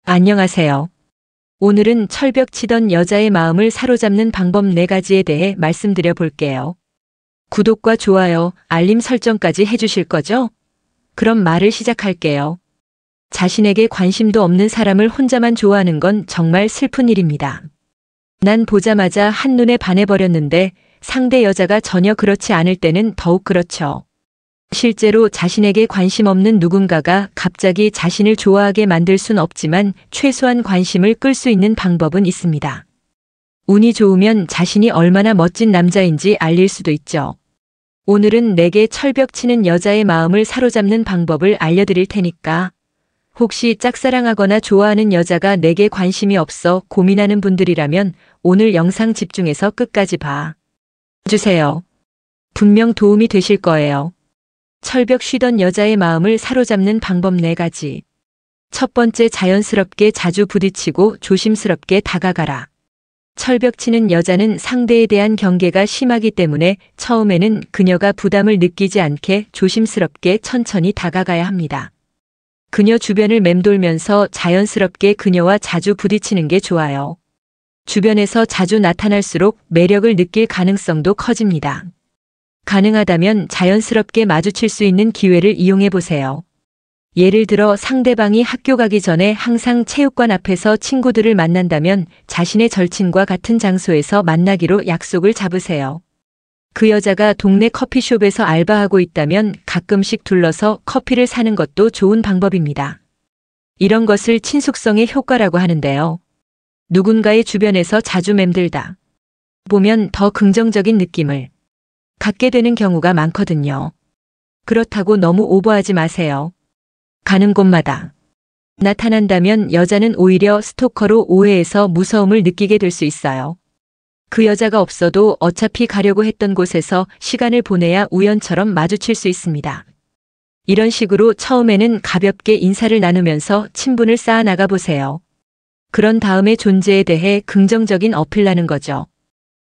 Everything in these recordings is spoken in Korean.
안녕하세요. 오늘은 철벽 치던 여자의 마음을 사로잡는 방법 4가지에 대해 말씀드려 볼게요. 구독과 좋아요, 알림 설정까지 해주실 거죠? 그럼 말을 시작할게요. 자신에게 관심도 없는 사람을 혼자만 좋아하는 건 정말 슬픈 일입니다. 난 보자마자 한눈에 반해버렸는데 상대 여자가 전혀 그렇지 않을 때는 더욱 그렇죠. 실제로 자신에게 관심 없는 누군가가 갑자기 자신을 좋아하게 만들 순 없지만 최소한 관심을 끌 수 있는 방법은 있습니다. 운이 좋으면 자신이 얼마나 멋진 남자인지 알릴 수도 있죠. 오늘은 내게 철벽 치는 여자의 마음을 사로잡는 방법을 알려드릴 테니까 혹시 짝사랑하거나 좋아하는 여자가 내게 관심이 없어 고민하는 분들이라면 오늘 영상 집중해서 끝까지 봐 주세요. 분명 도움이 되실 거예요. 철벽 쉬던 여자의 마음을 사로잡는 방법 4가지. 첫 번째, 자연스럽게 자주 부딪히고 조심스럽게 다가가라. 철벽 치는 여자는 상대에 대한 경계가 심하기 때문에 처음에는 그녀가 부담을 느끼지 않게 조심스럽게 천천히 다가가야 합니다. 그녀 주변을 맴돌면서 자연스럽게 그녀와 자주 부딪히는 게 좋아요. 주변에서 자주 나타날수록 매력을 느낄 가능성도 커집니다. 가능하다면 자연스럽게 마주칠 수 있는 기회를 이용해 보세요. 예를 들어 상대방이 학교 가기 전에 항상 체육관 앞에서 친구들을 만난다면 자신의 절친과 같은 장소에서 만나기로 약속을 잡으세요. 그 여자가 동네 커피숍에서 알바하고 있다면 가끔씩 둘러서 커피를 사는 것도 좋은 방법입니다. 이런 것을 친숙성의 효과라고 하는데요. 누군가의 주변에서 자주 맴들다 보면 더 긍정적인 느낌을 갖게 되는 경우가 많거든요. 그렇다고 너무 오버하지 마세요. 가는 곳마다 나타난다면 여자는 오히려 스토커로 오해해서 무서움을 느끼게 될 수 있어요. 그 여자가 없어도 어차피 가려고 했던 곳에서 시간을 보내야 우연처럼 마주칠 수 있습니다. 이런 식으로 처음에는 가볍게 인사를 나누면서 친분을 쌓아 나가 보세요. 그런 다음에 존재에 대해 긍정적인 어필하는 거죠.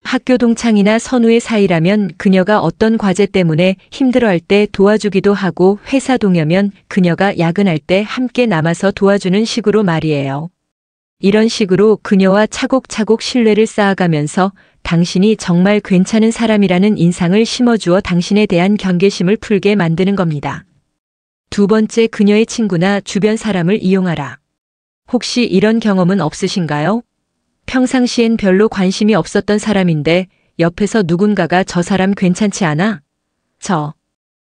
학교 동창이나 선후의 사이라면 그녀가 어떤 과제 때문에 힘들어할 때 도와주기도 하고 회사 동료면 그녀가 야근할 때 함께 남아서 도와주는 식으로 말이에요. 이런 식으로 그녀와 차곡차곡 신뢰를 쌓아가면서 당신이 정말 괜찮은 사람이라는 인상을 심어주어 당신에 대한 경계심을 풀게 만드는 겁니다. 두 번째, 그녀의 친구나 주변 사람을 이용하라. 혹시 이런 경험은 없으신가요? 평상시엔 별로 관심이 없었던 사람인데 옆에서 누군가가 저 사람 괜찮지 않아? 저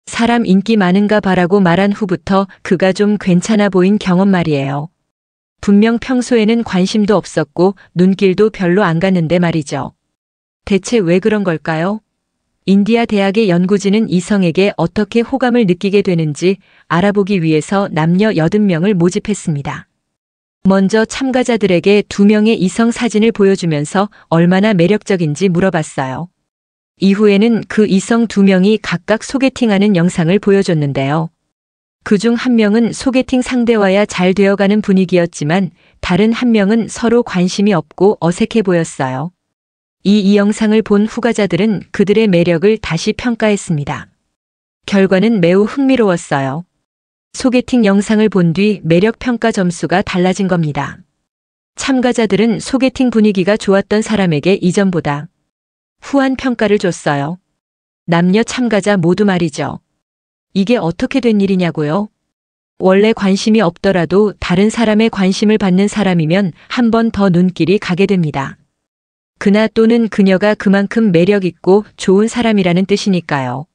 사람 인기 많은가 봐라고 말한 후부터 그가 좀 괜찮아 보인 경험 말이에요. 분명 평소에는 관심도 없었고 눈길도 별로 안 갔는데 말이죠. 대체 왜 그런 걸까요? 인디아 대학의 연구진은 이성에게 어떻게 호감을 느끼게 되는지 알아보기 위해서 남녀 80명을 모집했습니다. 먼저 참가자들에게 2명의 이성 사진을 보여주면서 얼마나 매력적인지 물어봤어요. 이후에는 그 이성 2명이 각각 소개팅하는 영상을 보여줬는데요. 그중 1명은 소개팅 상대와야 잘 되어가는 분위기였지만 다른 1명은 서로 관심이 없고 어색해 보였어요. 이 영상을 본 후가자들은 그들의 매력을 다시 평가했습니다. 결과는 매우 흥미로웠어요. 소개팅 영상을 본 뒤 매력 평가 점수가 달라진 겁니다. 참가자들은 소개팅 분위기가 좋았던 사람에게 이전보다 후한 평가를 줬어요. 남녀 참가자 모두 말이죠. 이게 어떻게 된 일이냐고요? 원래 관심이 없더라도 다른 사람의 관심을 받는 사람이면 한 번 더 눈길이 가게 됩니다. 그나 또는 그녀가 그만큼 매력 있고 좋은 사람이라는 뜻이니까요.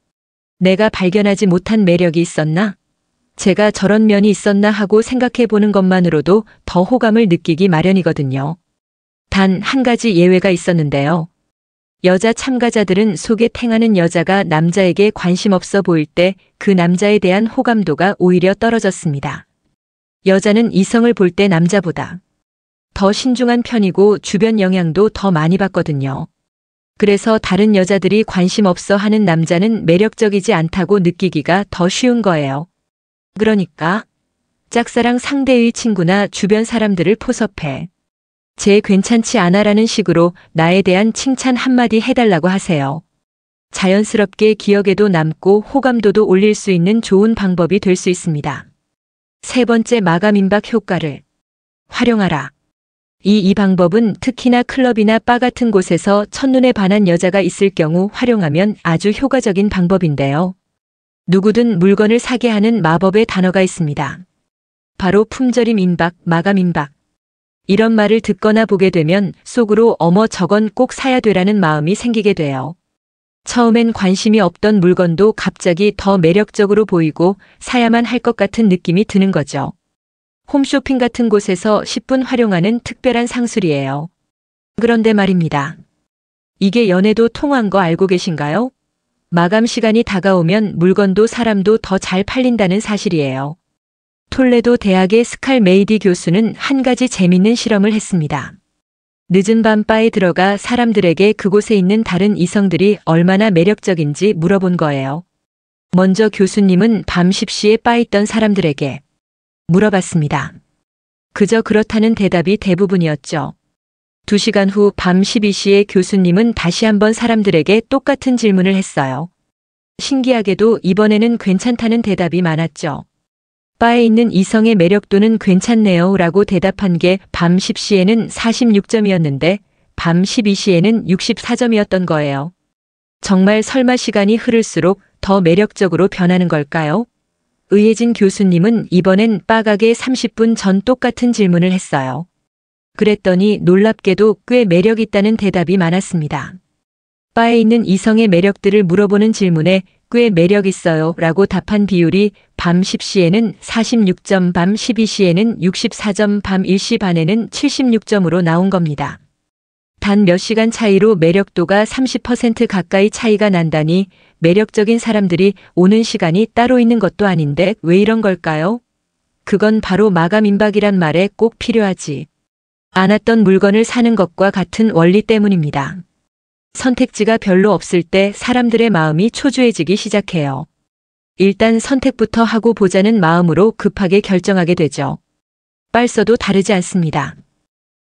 내가 발견하지 못한 매력이 있었나? 제가 저런 면이 있었나 하고 생각해 보는 것만으로도 더 호감을 느끼기 마련이거든요. 단 한 가지 예외가 있었는데요. 여자 참가자들은 소개팅하는 여자가 남자에게 관심 없어 보일 때 그 남자에 대한 호감도가 오히려 떨어졌습니다. 여자는 이성을 볼 때 남자보다 더 신중한 편이고 주변 영향도 더 많이 받거든요. 그래서 다른 여자들이 관심 없어 하는 남자는 매력적이지 않다고 느끼기가 더 쉬운 거예요. 그러니까 짝사랑 상대의 친구나 주변 사람들을 포섭해 쟤 괜찮지 않아라는 식으로 나에 대한 칭찬 한마디 해달라고 하세요. 자연스럽게 기억에도 남고 호감도도 올릴 수 있는 좋은 방법이 될 수 있습니다. 세 번째, 마감 임박 효과를 활용하라. 이 방법은 특히나 클럽이나 바 같은 곳에서 첫눈에 반한 여자가 있을 경우 활용하면 아주 효과적인 방법인데요. 누구든 물건을 사게 하는 마법의 단어가 있습니다. 바로 품절임 임박, 마감 임박. 이런 말을 듣거나 보게 되면 속으로 어머 저건 꼭 사야 되라는 마음이 생기게 돼요. 처음엔 관심이 없던 물건도 갑자기 더 매력적으로 보이고 사야만 할 것 같은 느낌이 드는 거죠. 홈쇼핑 같은 곳에서 10분 활용하는 특별한 상술이에요. 그런데 말입니다. 이게 연애도 통한 거 알고 계신가요? 마감 시간이 다가오면 물건도 사람도 더 잘 팔린다는 사실이에요. 톨레도 대학의 스칼 메이디 교수는 한 가지 재밌는 실험을 했습니다. 늦은 밤 바에 들어가 사람들에게 그곳에 있는 다른 이성들이 얼마나 매력적인지 물어본 거예요. 먼저 교수님은 밤 10시에 바에 있던 사람들에게 물어봤습니다. 그저 그렇다는 대답이 대부분이었죠. 2시간 후 밤 12시에 교수님은 다시 한번 사람들에게 똑같은 질문을 했어요. 신기하게도 이번에는 괜찮다는 대답이 많았죠. 바에 있는 이성의 매력도는 괜찮네요 라고 대답한 게 밤 10시에는 46점이었는데 밤 12시에는 64점이었던 거예요. 정말 설마 시간이 흐를수록 더 매력적으로 변하는 걸까요? 의혜진 교수님은 이번엔 바 가게 30분 전 똑같은 질문을 했어요. 그랬더니 놀랍게도 꽤 매력 있다는 대답이 많았습니다. 바에 있는 이성의 매력들을 물어보는 질문에 꽤 매력 있어요 라고 답한 비율이 밤 10시에는 46점, 밤 12시에는 64점, 밤 1시 반에는 76점으로 나온 겁니다. 단 몇 시간 차이로 매력도가 30% 가까이 차이가 난다니 매력적인 사람들이 오는 시간이 따로 있는 것도 아닌데 왜 이런 걸까요? 그건 바로 마감 임박이란 말에 꼭 필요하지 않았던 물건을 사는 것과 같은 원리 때문입니다. 선택지가 별로 없을 때 사람들의 마음이 초조해지기 시작해요. 일단 선택부터 하고 보자는 마음으로 급하게 결정하게 되죠. 빨서도 다르지 않습니다.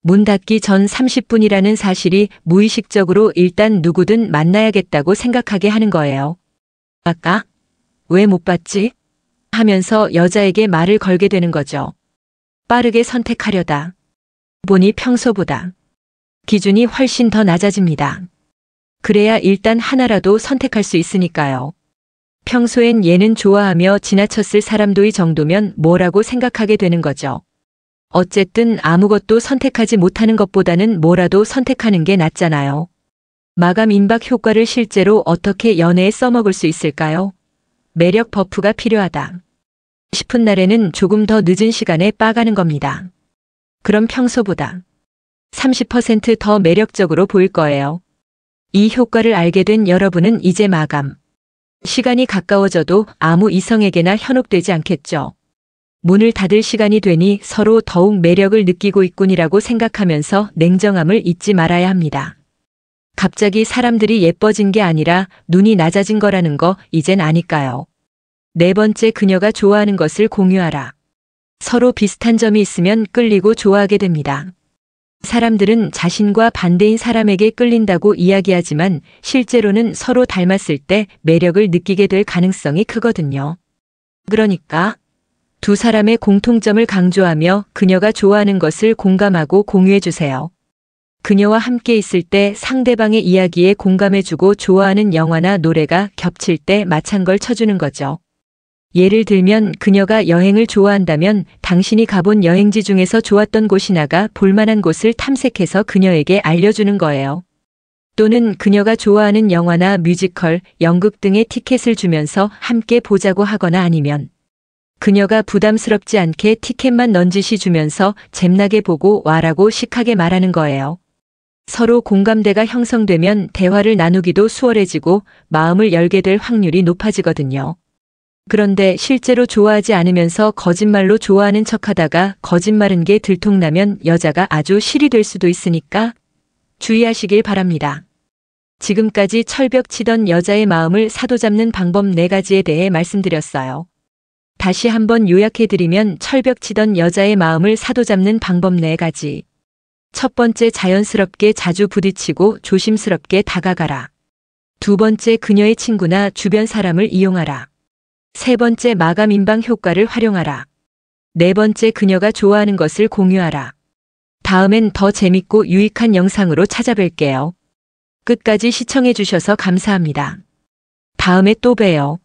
문 닫기 전 30분이라는 사실이 무의식적으로 일단 누구든 만나야겠다고 생각하게 하는 거예요. 아까? 왜 못 봤지? 하면서 여자에게 말을 걸게 되는 거죠. 빠르게 선택하려다 보니 평소보다 기준이 훨씬 더 낮아집니다. 그래야 일단 하나라도 선택할 수 있으니까요. 평소엔 얘는 좋아하며 지나쳤을 사람도이 정도면 뭐라고 생각하게 되는 거죠. 어쨌든 아무것도 선택하지 못하는 것보다는 뭐라도 선택하는 게 낫잖아요. 마감 임박 효과를 실제로 어떻게 연애에 써먹을 수 있을까요? 매력 버프가 필요하다 싶은 날에는 조금 더 늦은 시간에 바 가는 겁니다. 그럼 평소보다 30% 더 매력적으로 보일 거예요. 이 효과를 알게 된 여러분은 이제 마감 시간이 가까워져도 아무 이성에게나 현혹되지 않겠죠. 문을 닫을 시간이 되니 서로 더욱 매력을 느끼고 있군이라고 생각하면서 냉정함을 잊지 말아야 합니다. 갑자기 사람들이 예뻐진 게 아니라 눈이 낮아진 거라는 거 이젠 아니까요. 4번째, 그녀가 좋아하는 것을 공유하라. 서로 비슷한 점이 있으면 끌리고 좋아하게 됩니다. 사람들은 자신과 반대인 사람에게 끌린다고 이야기하지만 실제로는 서로 닮았을 때 매력을 느끼게 될 가능성이 크거든요. 그러니까 두 사람의 공통점을 강조하며 그녀가 좋아하는 것을 공감하고 공유해주세요. 그녀와 함께 있을 때 상대방의 이야기에 공감해주고 좋아하는 영화나 노래가 겹칠 때 마찬 걸 쳐주는 거죠. 예를 들면 그녀가 여행을 좋아한다면 당신이 가본 여행지 중에서 좋았던 곳이나가 볼만한 곳을 탐색해서 그녀에게 알려주는 거예요. 또는 그녀가 좋아하는 영화나 뮤지컬, 연극 등의 티켓을 주면서 함께 보자고 하거나 아니면 그녀가 부담스럽지 않게 티켓만 넌지시 주면서 잼나게 보고 와라고 식하게 말하는 거예요. 서로 공감대가 형성되면 대화를 나누기도 수월해지고 마음을 열게 될 확률이 높아지거든요. 그런데 실제로 좋아하지 않으면서 거짓말로 좋아하는 척하다가 거짓말은 게 들통나면 여자가 아주 실이 될 수도 있으니까 주의하시길 바랍니다. 지금까지 철벽 치던 여자의 마음을 사로잡는 방법 4가지에 대해 말씀드렸어요. 다시 한번 요약해드리면 철벽 치던 여자의 마음을 사로잡는 방법 4가지. 첫 번째, 자연스럽게 자주 부딪히고 조심스럽게 다가가라. 두 번째, 그녀의 친구나 주변 사람을 이용하라. 세 번째, 마감 임박 효과를 활용하라. 네 번째, 그녀가 좋아하는 것을 공유하라. 다음엔 더 재밌고 유익한 영상으로 찾아뵐게요. 끝까지 시청해주셔서 감사합니다. 다음에 또 봬요.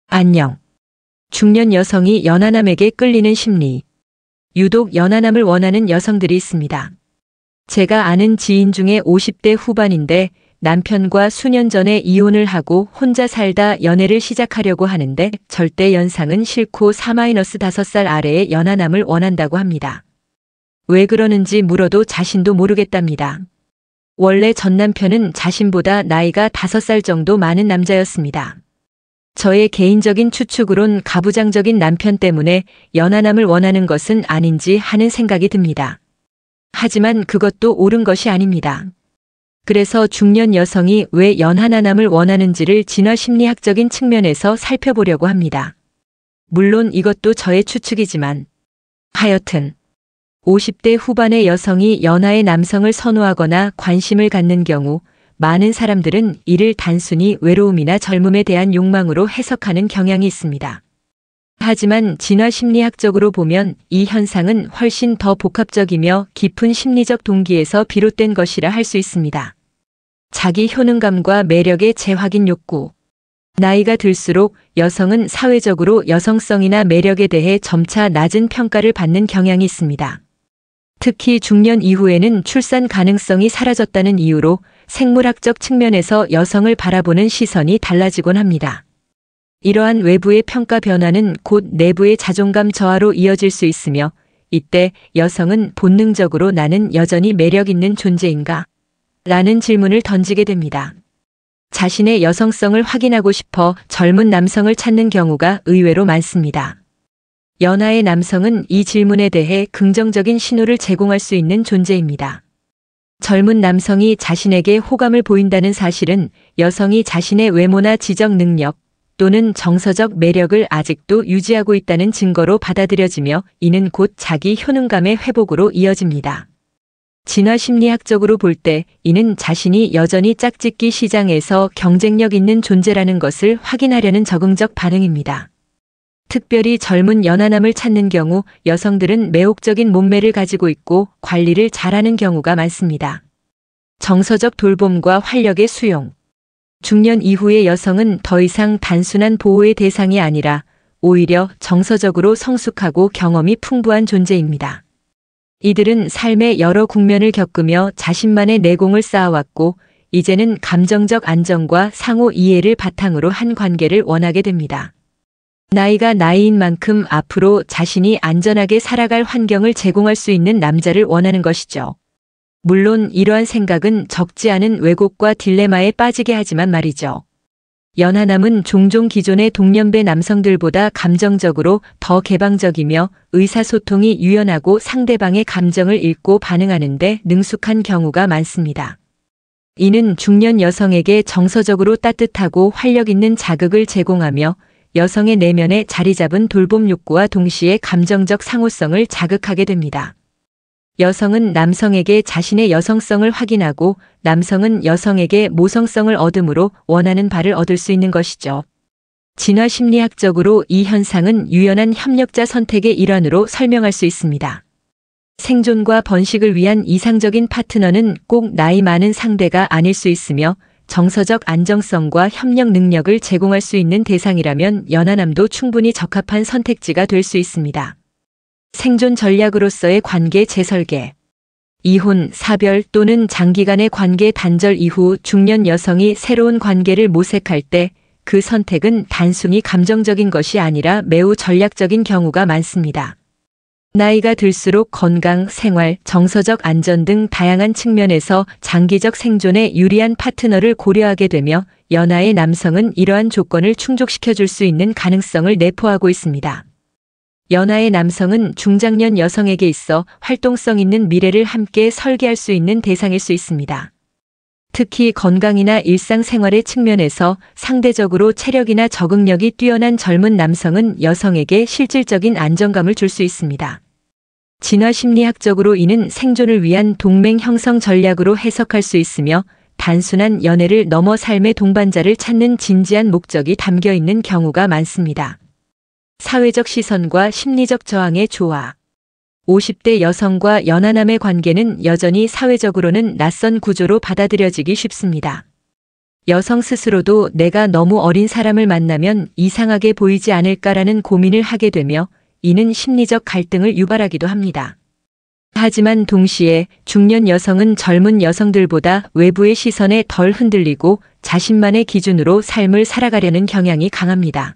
안녕. 중년 여성이 연하남에게 끌리는 심리. 유독 연하남을 원하는 여성들이 있습니다. 제가 아는 지인 중에 50대 후반인데 남편과 수년 전에 이혼을 하고 혼자 살다 연애를 시작하려고 하는데 절대 연상은 싫고 4-5살 아래의 연하남을 원한다고 합니다. 왜 그러는지 물어도 자신도 모르겠답니다. 원래 전 남편은 자신보다 나이가 5살 정도 많은 남자였습니다. 저의 개인적인 추측으론 가부장적인 남편 때문에 연하남을 원하는 것은 아닌지 하는 생각이 듭니다. 하지만 그것도 옳은 것이 아닙니다. 그래서 중년 여성이 왜 연하남을 원하는지를 진화심리학적인 측면에서 살펴보려고 합니다. 물론 이것도 저의 추측이지만 하여튼 50대 후반의 여성이 연하의 남성을 선호하거나 관심을 갖는 경우 많은 사람들은 이를 단순히 외로움이나 젊음에 대한 욕망으로 해석하는 경향이 있습니다. 하지만 진화심리학적으로 보면 이 현상은 훨씬 더 복합적이며 깊은 심리적 동기에서 비롯된 것이라 할 수 있습니다. 자기 효능감과 매력의 재확인 욕구. 나이가 들수록 여성은 사회적으로 여성성이나 매력에 대해 점차 낮은 평가를 받는 경향이 있습니다. 특히 중년 이후에는 출산 가능성이 사라졌다는 이유로 생물학적 측면에서 여성을 바라보는 시선이 달라지곤 합니다. 이러한 외부의 평가 변화는 곧 내부의 자존감 저하로 이어질 수 있으며 이때 여성은 본능적으로 나는 여전히 매력 있는 존재인가? 라는 질문을 던지게 됩니다. 자신의 여성성을 확인하고 싶어 젊은 남성을 찾는 경우가 의외로 많습니다. 연하의 남성은 이 질문에 대해 긍정적인 신호를 제공할 수 있는 존재입니다. 젊은 남성이 자신에게 호감을 보인다는 사실은 여성이 자신의 외모나 지적 능력 또는 정서적 매력을 아직도 유지하고 있다는 증거로 받아들여지며 이는 곧 자기 효능감의 회복으로 이어집니다. 진화심리학적으로 볼 때 이는 자신이 여전히 짝짓기 시장에서 경쟁력 있는 존재라는 것을 확인하려는 적응적 반응입니다. 특별히 젊은 연하남을 찾는 경우 여성들은 매혹적인 몸매를 가지고 있고 관리를 잘하는 경우가 많습니다. 정서적 돌봄과 활력의 수용. 중년 이후의 여성은 더 이상 단순한 보호의 대상이 아니라 오히려 정서적으로 성숙하고 경험이 풍부한 존재입니다. 이들은 삶의 여러 국면을 겪으며 자신만의 내공을 쌓아왔고 이제는 감정적 안정과 상호 이해를 바탕으로 한 관계를 원하게 됩니다. 나이가 나이인 만큼 앞으로 자신이 안전하게 살아갈 환경을 제공할 수 있는 남자를 원하는 것이죠. 물론 이러한 생각은 적지 않은 왜곡과 딜레마에 빠지게 하지만 말이죠. 연하남은 종종 기존의 동년배 남성들보다 감정적으로 더 개방적이며 의사소통이 유연하고 상대방의 감정을 읽고 반응하는 데 능숙한 경우가 많습니다. 이는 중년 여성에게 정서적으로 따뜻하고 활력 있는 자극을 제공하며 여성의 내면에 자리 잡은 돌봄 욕구와 동시에 감정적 상호성을 자극하게 됩니다. 여성은 남성에게 자신의 여성성을 확인하고 남성은 여성에게 모성성을 얻음으로 원하는 바를 얻을 수 있는 것이죠. 진화심리학적으로 이 현상은 유연한 협력자 선택의 일환으로 설명할 수 있습니다. 생존과 번식을 위한 이상적인 파트너는 꼭 나이 많은 상대가 아닐 수 있으며 정서적 안정성과 협력 능력을 제공할 수 있는 대상이라면 연하남도 충분히 적합한 선택지가 될 수 있습니다. 생존 전략으로서의 관계 재설계. 이혼, 사별 또는 장기간의 관계 단절 이후 중년 여성이 새로운 관계를 모색할 때 그 선택은 단순히 감정적인 것이 아니라 매우 전략적인 경우가 많습니다. 나이가 들수록 건강, 생활, 정서적 안전 등 다양한 측면에서 장기적 생존에 유리한 파트너를 고려하게 되며 연하의 남성은 이러한 조건을 충족시켜줄 수 있는 가능성을 내포하고 있습니다. 연하의 남성은 중장년 여성에게 있어 활동성 있는 미래를 함께 설계할 수 있는 대상일 수 있습니다. 특히 건강이나 일상생활의 측면에서 상대적으로 체력이나 적응력이 뛰어난 젊은 남성은 여성에게 실질적인 안정감을 줄 수 있습니다. 진화심리학적으로 이는 생존을 위한 동맹 형성 전략으로 해석할 수 있으며 단순한 연애를 넘어 삶의 동반자를 찾는 진지한 목적이 담겨 있는 경우가 많습니다. 사회적 시선과 심리적 저항의 조화. 50대 여성과 연하남의 관계는 여전히 사회적으로는 낯선 구조로 받아들여지기 쉽습니다. 여성 스스로도 내가 너무 어린 사람을 만나면 이상하게 보이지 않을까라는 고민을 하게 되며 이는 심리적 갈등을 유발하기도 합니다. 하지만 동시에 중년 여성은 젊은 여성들보다 외부의 시선에 덜 흔들리고 자신만의 기준으로 삶을 살아가려는 경향이 강합니다.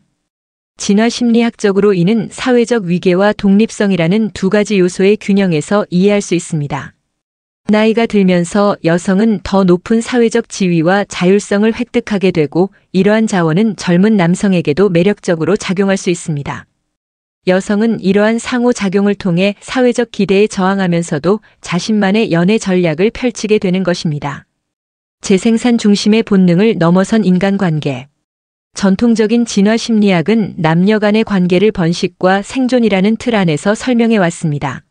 진화 심리학적으로 이는 사회적 위계와 독립성이라는 두 가지 요소의 균형에서 이해할 수 있습니다. 나이가 들면서 여성은 더 높은 사회적 지위와 자율성을 획득하게 되고 이러한 자원은 젊은 남성에게도 매력적으로 작용할 수 있습니다. 여성은 이러한 상호작용을 통해 사회적 기대에 저항하면서도 자신만의 연애 전략을 펼치게 되는 것입니다. 재생산 중심의 본능을 넘어선 인간관계. 전통적인 진화 심리학은 남녀 간의 관계를 번식과 생존이라는 틀 안에서 설명해 왔습니다.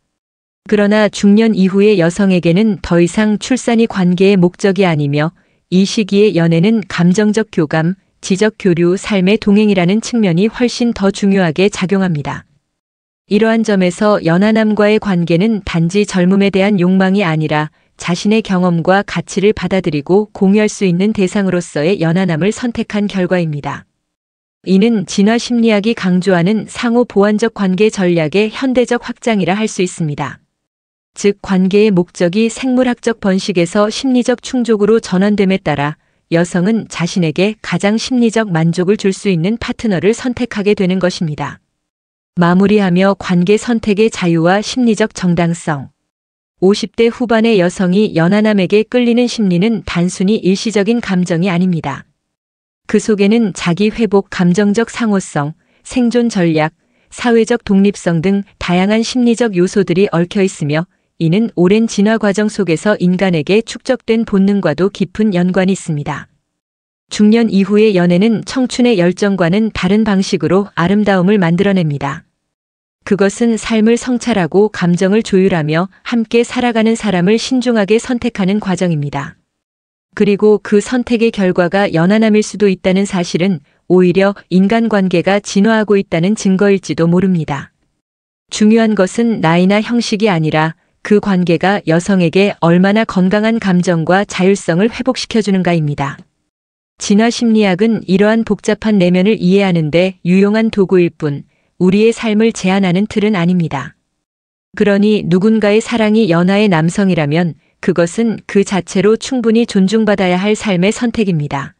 그러나 중년 이후의 여성에게는 더 이상 출산이 관계의 목적이 아니며 이 시기의 연애는 감정적 교감, 지적 교류, 삶의 동행이라는 측면이 훨씬 더 중요하게 작용합니다. 이러한 점에서 연하남과의 관계는 단지 젊음에 대한 욕망이 아니라 자신의 경험과 가치를 받아들이고 공유할 수 있는 대상으로서의 연하남을 선택한 결과입니다. 이는 진화 심리학이 강조하는 상호 보완적 관계 전략의 현대적 확장이라 할 수 있습니다. 즉, 관계의 목적이 생물학적 번식에서 심리적 충족으로 전환됨에 따라 여성은 자신에게 가장 심리적 만족을 줄 수 있는 파트너를 선택하게 되는 것입니다. 마무리하며 관계 선택의 자유와 심리적 정당성. 50대 후반의 여성이 연하남에게 끌리는 심리는 단순히 일시적인 감정이 아닙니다. 그 속에는 자기 회복, 감정적 상호성, 생존 전략, 사회적 독립성 등 다양한 심리적 요소들이 얽혀 있으며 이는 오랜 진화 과정 속에서 인간에게 축적된 본능과도 깊은 연관이 있습니다. 중년 이후의 연애는 청춘의 열정과는 다른 방식으로 아름다움을 만들어냅니다. 그것은 삶을 성찰하고 감정을 조율하며 함께 살아가는 사람을 신중하게 선택하는 과정입니다. 그리고 그 선택의 결과가 연하남일 수도 있다는 사실은 오히려 인간관계가 진화하고 있다는 증거일지도 모릅니다. 중요한 것은 나이나 형식이 아니라 그 관계가 여성에게 얼마나 건강한 감정과 자율성을 회복시켜주는가입니다. 진화 심리학은 이러한 복잡한 내면을 이해하는 데 유용한 도구일 뿐 우리의 삶을 제한하는 틀은 아닙니다. 그러니 누군가의 사랑이 연하의 남성이라면 그것은 그 자체로 충분히 존중받아야 할 삶의 선택입니다.